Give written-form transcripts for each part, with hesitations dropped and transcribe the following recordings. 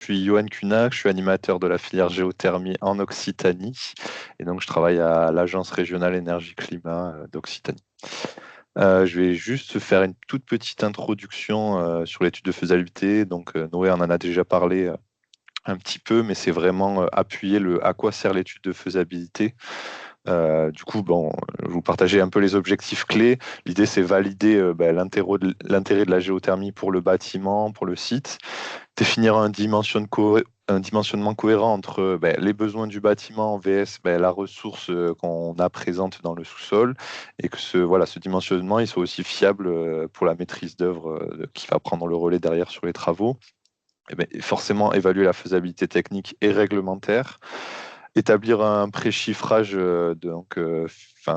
Je suis Johan Cunac, je suis animateur de la filière géothermie en Occitanie et donc je travaille à l'Agence régionale énergie-climat d'Occitanie. Je vais juste faire une toute petite introduction sur l'étude de faisabilité. Donc Noé en a déjà parlé un petit peu, mais c'est vraiment appuyer à quoi sert l'étude de faisabilité. Du coup, bon, je vais vous partager un peu les objectifs clés. L'idée, c'est valider l'intérêt de la géothermie pour le bâtiment, pour le site, définir un dimensionnement cohérent entre les besoins du bâtiment vs la ressource qu'on a présente dans le sous-sol, et que ce dimensionnement il soit aussi fiable pour la maîtrise d'œuvre qui va prendre le relais derrière sur les travaux. Et forcément évaluer la faisabilité technique et réglementaire, établir un préchiffrage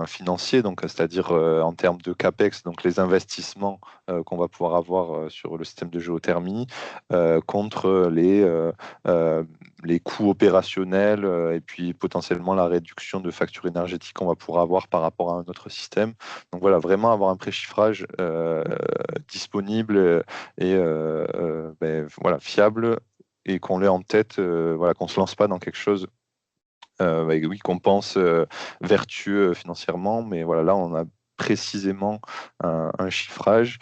financier, donc c'est-à-dire en termes de CAPEX, donc les investissements qu'on va pouvoir avoir sur le système de géothermie, contre les coûts opérationnels et puis potentiellement la réduction de factures énergétiques qu'on va pouvoir avoir par rapport à un autre système. Donc voilà, vraiment avoir un préchiffrage disponible voilà, fiable, et qu'on l'ait en tête, voilà, qu'on ne se lance pas dans quelque chose oui, qu'on pense vertueux financièrement, mais voilà, là, on a précisément un chiffrage.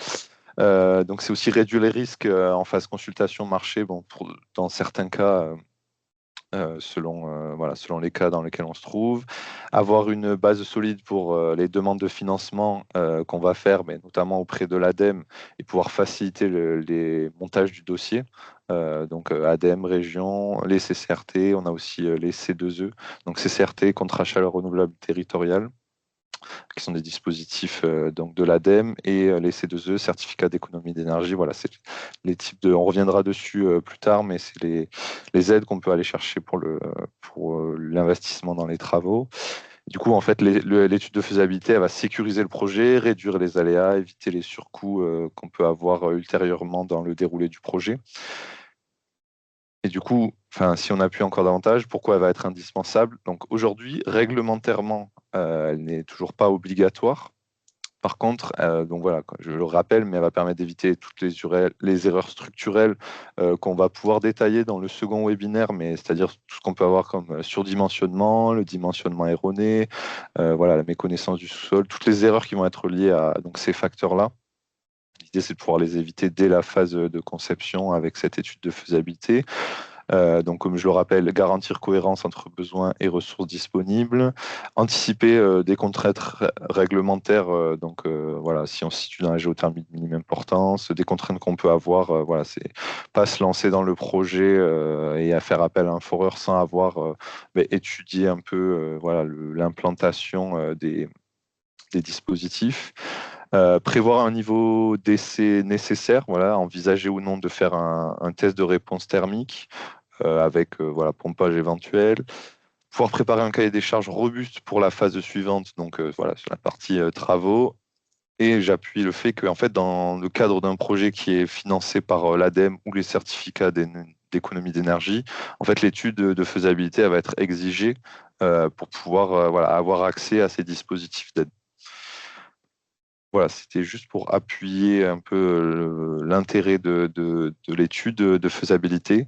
Donc, c'est aussi réduire les risques en phase consultation marché, bon, dans certains cas, selon les cas dans lesquels on se trouve. Avoir une base solide pour les demandes de financement qu'on va faire, mais notamment auprès de l'ADEME, et pouvoir faciliter les montages du dossier. Donc ADEME, région, les CCRT, on a aussi les C2E, donc CCRT, contrat chaleur renouvelable territorial, qui sont des dispositifs donc de l'ADEME, et les C2E, certificats d'économie d'énergie. Voilà, c'est les types de. On reviendra dessus plus tard, mais c'est les aides qu'on peut aller chercher pour l'investissement dans les travaux. Du coup, en fait, l'étude de faisabilité, elle va sécuriser le projet, réduire les aléas, éviter les surcoûts qu'on peut avoir ultérieurement dans le déroulé du projet. Et du coup, si on appuie encore davantage, pourquoi elle va être indispensable? Donc aujourd'hui, réglementairement, elle n'est toujours pas obligatoire. Par contre, donc voilà, je le rappelle, mais elle va permettre d'éviter toutes les erreurs structurelles qu'on va pouvoir détailler dans le second webinaire, mais c'est-à-dire tout ce qu'on peut avoir comme surdimensionnement, le dimensionnement erroné, voilà, la méconnaissance du sous-sol, toutes les erreurs qui vont être liées à donc, ces facteurs-là. L'idée, c'est de pouvoir les éviter dès la phase de conception avec cette étude de faisabilité. Donc, comme je le rappelle, garantir cohérence entre besoins et ressources disponibles, anticiper des contraintes réglementaires. Voilà, si on se situe dans la géothermie de minime importance, des contraintes qu'on peut avoir, voilà, c'est pas se lancer dans le projet et à faire appel à un foreur sans avoir étudié un peu voilà, l'implantation des dispositifs. Prévoir un niveau d'essai nécessaire, voilà, envisager ou non de faire un test de réponse thermique avec voilà, pompage éventuel. Pouvoir préparer un cahier des charges robuste pour la phase suivante, donc voilà, sur la partie travaux. Et j'appuie le fait que, en fait, dans le cadre d'un projet qui est financé par l'ADEME ou les certificats d'économie d'énergie, en fait, l'étude de faisabilité elle va être exigée pour pouvoir voilà, avoir accès à ces dispositifs d'aide. Voilà, c'était juste pour appuyer un peu l'intérêt de l'étude de faisabilité.